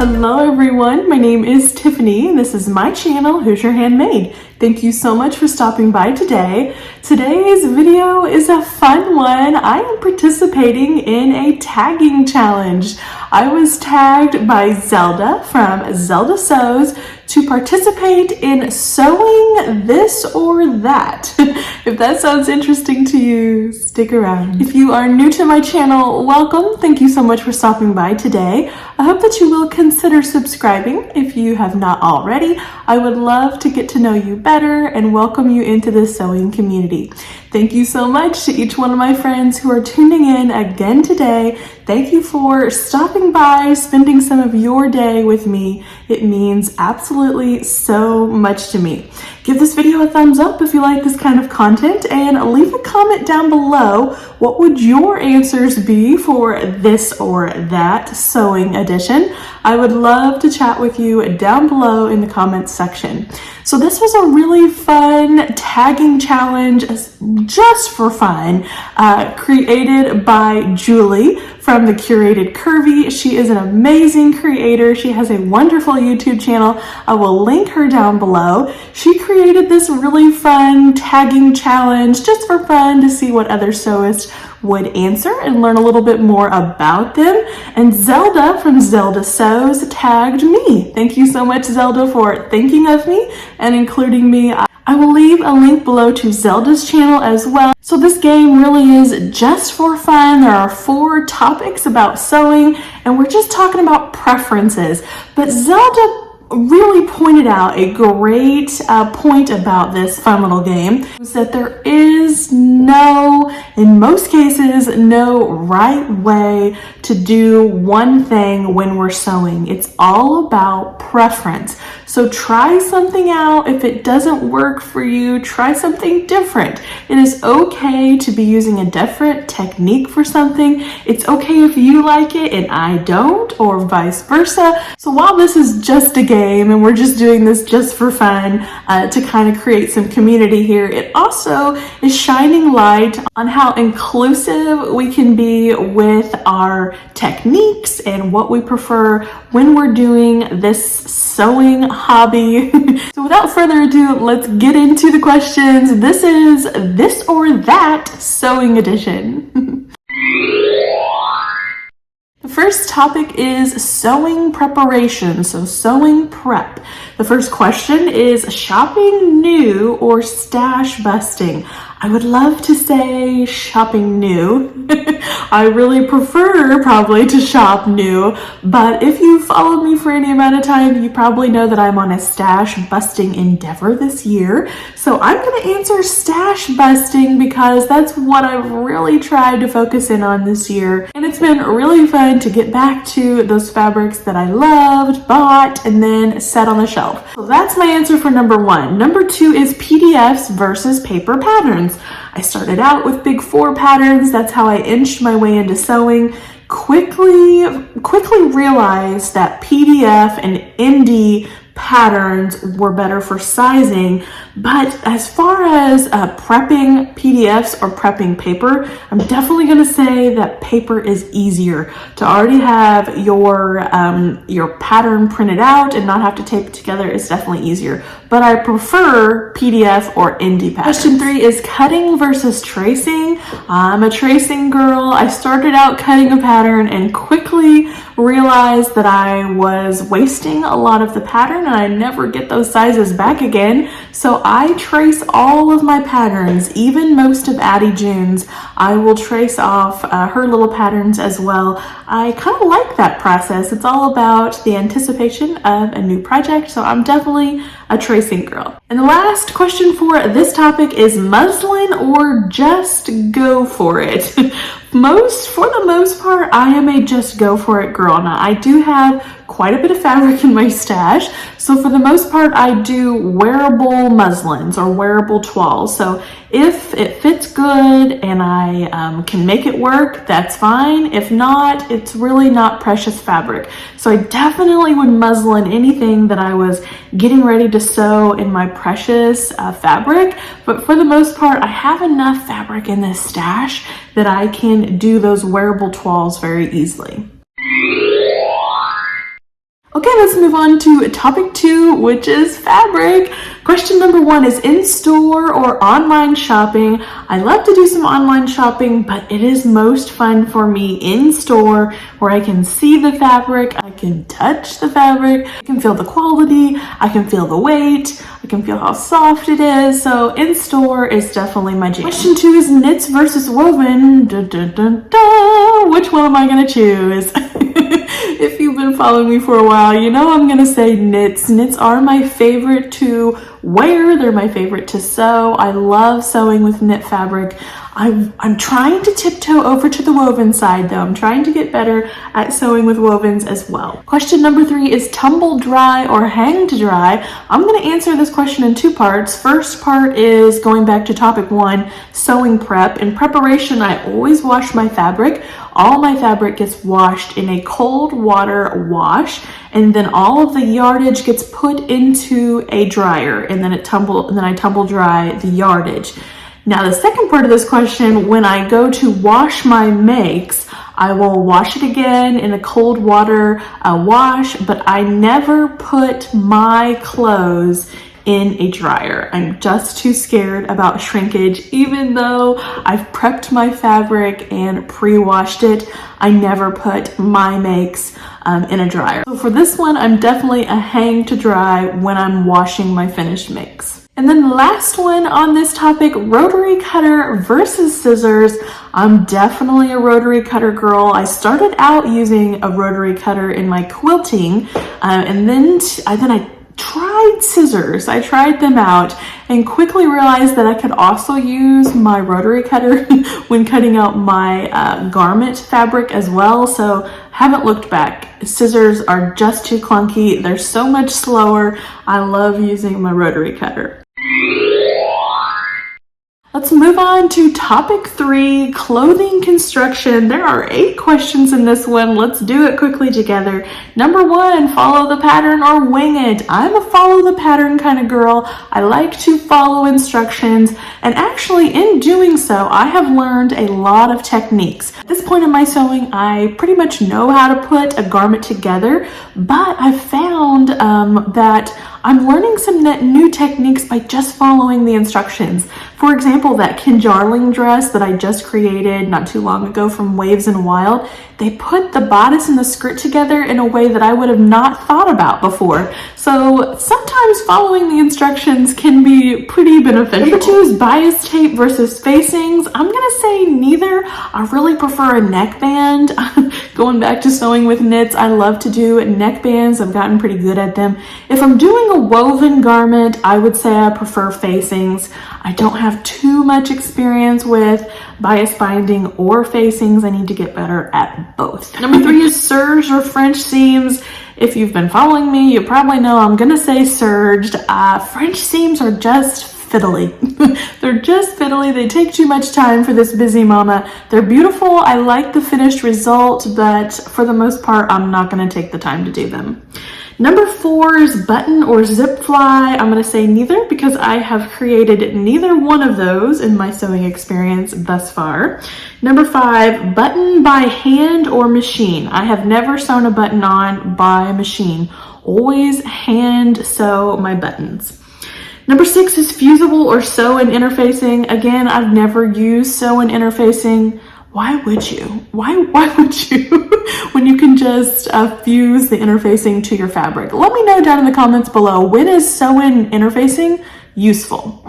Hello everyone, my name is Tiffany and this is my channel, Who's Your Handmade. Thank you so much for stopping by today. Today's video is a fun one. I am participating in a tagging challenge. I was tagged by Zelda from Zelda Sews to participate in sewing this or that. If that sounds interesting to you, stick around. If you are new to my channel, welcome. Thank you so much for stopping by today. I hope that you will consider subscribing if you have not already. I would love to get to know you better and welcome you into the sewing community. Thank you so much to each one of my friends who are tuning in again today. Thank you for stopping by, spending some of your day with me. It means absolutely so much to me. Give this video a thumbs up if you like this kind of content and leave a comment down below. What would your answers be for this or that sewing edition? I would love to chat with you down below in the comments section. So this was a really fun tagging challenge just for fun, created by Julie from the Curated Curvy. She is an amazing creator. She has a wonderful YouTube channel. I will link her down below. She created this really fun tagging challenge just for fun to see what other sewists would answer and learn a little bit more about them. And Zelda from Zelda Sews tagged me. Thank you so much, Zelda, for thinking of me and including me. I will leave a link below to Zelda's channel as well. So this game really is just for fun. There are 4 topics about sewing and we're just talking about preferences. But Zelda really pointed out a great point about this fun little game is that there is in most cases, no right way to do one thing when we're sewing. It's all about preference. So try something out. If it doesn't work for you, try something different. It is okay to be using a different technique for something. It's okay if you like it and I don't, or vice versa. So while this is just a game and we're just doing this just for fun to kind of create some community here, it also is shining light on how inclusive we can be with our techniques and what we prefer when we're doing this sewing hobby. So without further ado, let's get into the questions. This is This or That Sewing Edition. The first topic is sewing preparation, so sewing prep. The first question is shopping new or stash busting? I would love to say shopping new. I really prefer probably to shop new, but if you followed me for any amount of time, you probably know that I'm on a stash busting endeavor this year. So I'm going to answer stash busting because that's what I've really tried to focus in on this year. And it's been really fun to get back to those fabrics that I loved, bought, and then set on the shelf. So that's my answer for number 1. Number 2 is PDFs versus paper patterns. I started out with big 4 patterns. That's how I inched my way into sewing. Quickly realized that PDF and MD patterns were better for sizing. But as far as prepping PDFs or prepping paper, I'm definitely going to say that paper is easier to already have your pattern printed out and not have to tape it together. Is definitely easier, but I prefer PDF or MD patterns. Question 3 is cutting versus tracing. I'm a tracing girl. I started out cutting a pattern and quickly realized that I was wasting a lot of the pattern and I never get those sizes back again. So I trace all of my patterns, even most of Addie June's. I will trace off her little patterns as well. I kind of like that process. It's all about the anticipation of a new project. So I'm definitely a tracing girl. And the last question for this topic is muslin or just go for it? For the most part, I am a just go for it girl. Now, I do have quite a bit of fabric in my stash. So for the most part, I do wearable muslins or wearable toiles. So if it fits good and I can make it work, that's fine. If not, it's really not precious fabric. So I definitely would muslin anything that I was getting ready to sew in my precious fabric. But for the most part, I have enough fabric in this stash that I can do those wearable toiles very easily. let's move on to topic 2, which is fabric. Question number 1 is in-store or online shopping. I love to do some online shopping, but it is most fun for me in-store where I can see the fabric, I can touch the fabric, I can feel the quality, I can feel the weight, I can feel how soft it is. So in-store is definitely my jam. Question 2 is knits versus woven. Dun, dun, dun, dun. Which one am I gonna choose? If you've been following me for a while, you know I'm gonna say knits. Knits are my favorite to wear. They're my favorite to sew. I love sewing with knit fabric. I'm trying to tiptoe over to the woven side though. I'm trying to get better at sewing with wovens as well. Question number 3 is tumble dry or hang to dry. I'm going to answer this question in 2 parts. First part is going back to topic 1, sewing prep. In preparation, I always wash my fabric. All my fabric gets washed in a cold water wash, and then all of the yardage gets put into a dryer, and then I tumble dry the yardage. Now, the second part of this question, when I go to wash my makes, I will wash it again in a cold water wash, but I never put my clothes in a dryer. I'm just too scared about shrinkage. Even though I've prepped my fabric and pre-washed it, I never put my makes in a dryer. So for this one, I'm definitely a hang to dry when I'm washing my finished makes. And then the last one on this topic, rotary cutter versus scissors. I'm definitely a rotary cutter girl. I started out using a rotary cutter in my quilting, and then I tried scissors. I tried them out and quickly realized that I could also use my rotary cutter when cutting out my garment fabric as well. So haven't looked back. Scissors are just too clunky. They're so much slower. I love using my rotary cutter. Let's move on to topic 3, clothing construction. There are 8 questions in this one. Let's do it quickly together. Number 1, follow the pattern or wing it. I'm a follow the pattern kind of girl. I like to follow instructions, and actually in doing so, I have learned a lot of techniques. At this point in my sewing, I pretty much know how to put a garment together, but I've found that I'm learning some new techniques by just following the instructions. For example, that Kinjarling dress that I just created not too long ago from Waves and Wild, they put the bodice and the skirt together in a way that I would have not thought about before. So sometimes following the instructions can be pretty beneficial. Number 2 is bias tape versus facings. I'm gonna say neither. I really prefer a neckband. Going back to sewing with knits, I love to do neckbands. I've gotten pretty good at them. If I'm doing a woven garment, I would say I prefer facings. I don't have too much experience with bias binding or facings. I need to get better at both. Number 3 is serge or French seams. If you've been following me, you probably know I'm gonna say serged. French seams are just fiddly. They're just fiddly. They take too much time for this busy mama. They're beautiful. I like the finished result, but for the most part, I'm not gonna take the time to do them. Number 4 is button or zip fly. I'm going to say neither because I have created neither one of those in my sewing experience thus far. Number 5, button by hand or machine. I have never sewn a button on by machine. Always hand sew my buttons. Number 6 is fusible or sew and interfacing. Again, I've never used sew and interfacing. Why would you? Why would you when you can just fuse the interfacing to your fabric? Let me know down in the comments below, when is sew-in interfacing useful?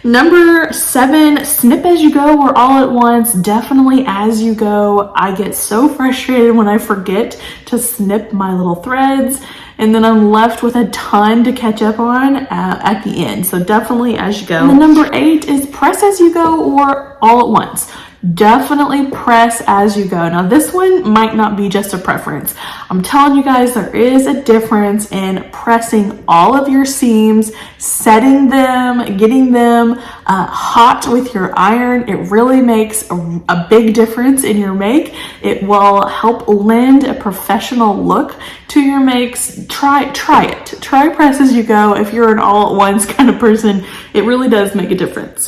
Number 7, snip as you go or all at once. Definitely as you go. I get so frustrated when I forget to snip my little threads, and then I'm left with a ton to catch up on at the end. So definitely as you go. And the number 8 is press as you go or all at once. Definitely press as you go. Now this one might not be just a preference. I'm telling you guys, there is a difference in pressing all of your seams, setting them, getting them hot with your iron. It really makes a big difference in your make. It will help lend a professional look to your makes. Try it. Try press as you go. If you're an all at once kind of person, it really does make a difference.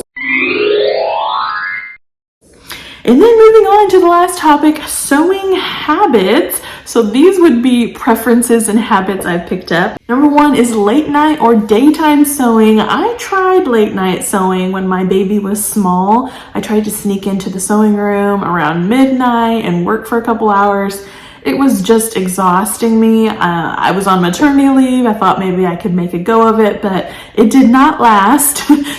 And then moving on to the last topic, sewing habits. So these would be preferences and habits I've picked up. Number one is late night or daytime sewing. I tried late night sewing when my baby was small. I tried to sneak into the sewing room around midnight and work for a couple hours. It was just exhausting me. I was on maternity leave. I thought maybe I could make a go of it, but it did not last.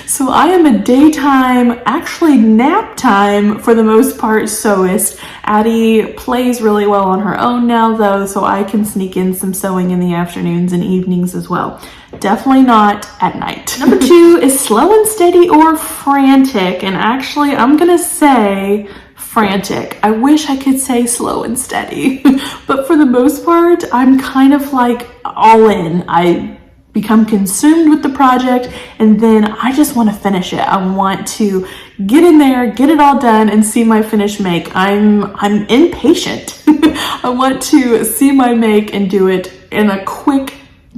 So I am a daytime, actually nap time for the most part, sewist. Addie plays really well on her own now though, so I can sneak in some sewing in the afternoons and evenings as well. Definitely not at night. Number two is slow and steady or frantic. And actually I'm gonna say frantic. I wish I could say slow and steady, but for the most part, I'm kind of like all in. I become consumed with the project and then I just want to finish it. I want to get in there, get it all done and see my finished make. I'm impatient. I want to see my make and do it in a quick,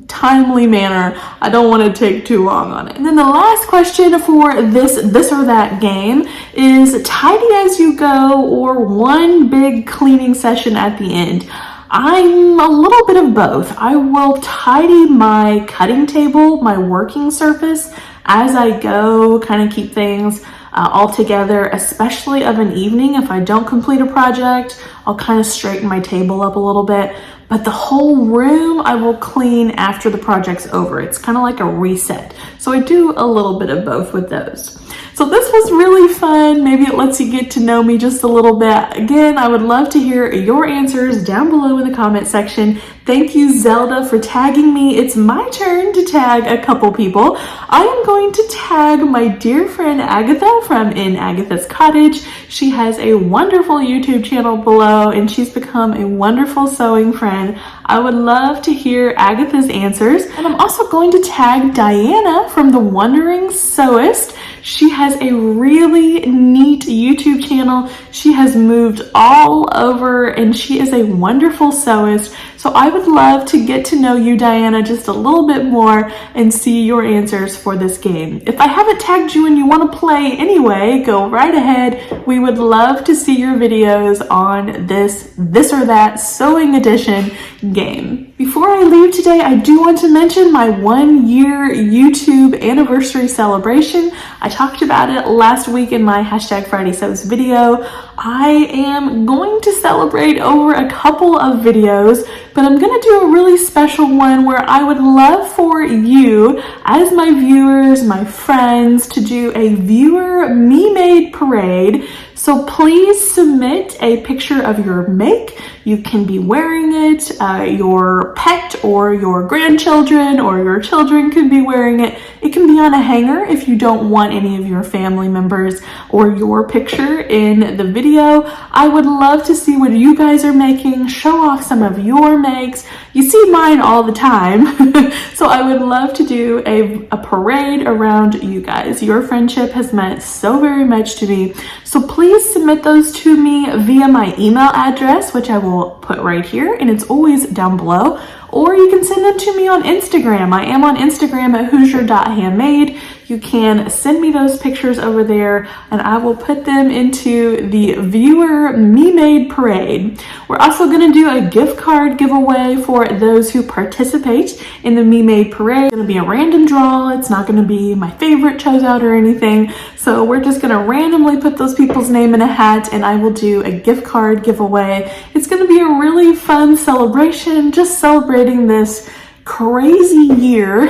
timely manner. I don't want to take too long on it. And then the last question for this or that game is tidy as you go or one big cleaning session at the end. I'm a little bit of both. I will tidy my cutting table, my working surface as I go, kind of keep things all together, especially of an evening. If I don't complete a project, I'll kind of straighten my table up a little bit. But the whole room I will clean after the project's over. It's kind of like a reset. So I do a little bit of both with those. So this was really fun. Maybe it lets you get to know me just a little bit. Again, I would love to hear your answers down below in the comment section. Thank you, Zelda, for tagging me. It's my turn to tag a couple people. I am going to tag my dear friend Agata from In Agatha's Cottage. She has a wonderful YouTube channel below and she's become a wonderful sewing friend. I would love to hear Agatha's answers. And I'm also going to tag Diana from The Wondering Sewist. She has a really neat YouTube channel. She has moved all over and she is a wonderful sewist. So I would love to get to know you, Diana, just a little bit more and see your answers for this game. If I haven't tagged you and you want to play anyway, go right ahead. We would love to see your videos on this or that sewing edition game. Before I leave today, I do want to mention my 1-year YouTube anniversary celebration. I talked about it last week in my #FridaySews video. I am going to celebrate over a couple of videos, but I'm going to do a really special one where I would love for you, as my viewers, my friends, to do a viewer me-made parade. So please submit a picture of your make. You can be wearing it, your pet or your grandchildren or your children could be wearing it. It can be on a hanger if you don't want any of your family members or your picture in the video. I would love to see what you guys are making, show off some of your makes. You see mine all the time. So I would love to do a parade around you guys. Your friendship has meant so very much to me. So please submit those to me via my email address, which I will put right here, and it's always down below. Or you can send them to me on Instagram. I am on Instagram at Hoosier.handmade. You can send me those pictures over there and I will put them into the viewer me-made parade. We're also going to do a gift card giveaway for those who participate in the me-made parade. It's going to be a random draw. It's not going to be my favorite chose out or anything. So we're just going to randomly put those people's name in a hat and I will do a gift card giveaway. It's going to be a really fun celebration, just celebrating this crazy year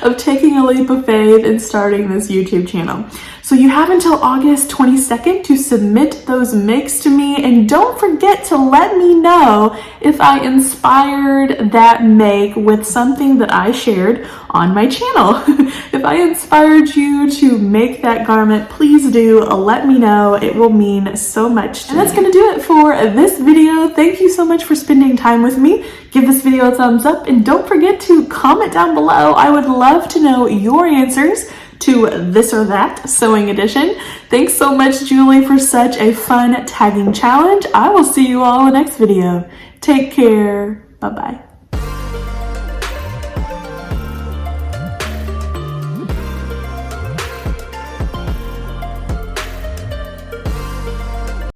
of taking a leap of faith and starting this YouTube channel. So you have until August 22nd to submit those makes to me, and don't forget to let me know if I inspired that make with something that I shared on my channel. If I inspired you to make that garment, please do let me know. It will mean so much to me. And that's gonna do it for this video. Thank you so much for spending time with me. Give this video a thumbs up and don't forget to comment down below. I would love to know your answers to this or that sewing edition. Thanks so much, Julie, for such a fun tagging challenge. I will see you all in the next video. Take care. Bye-bye.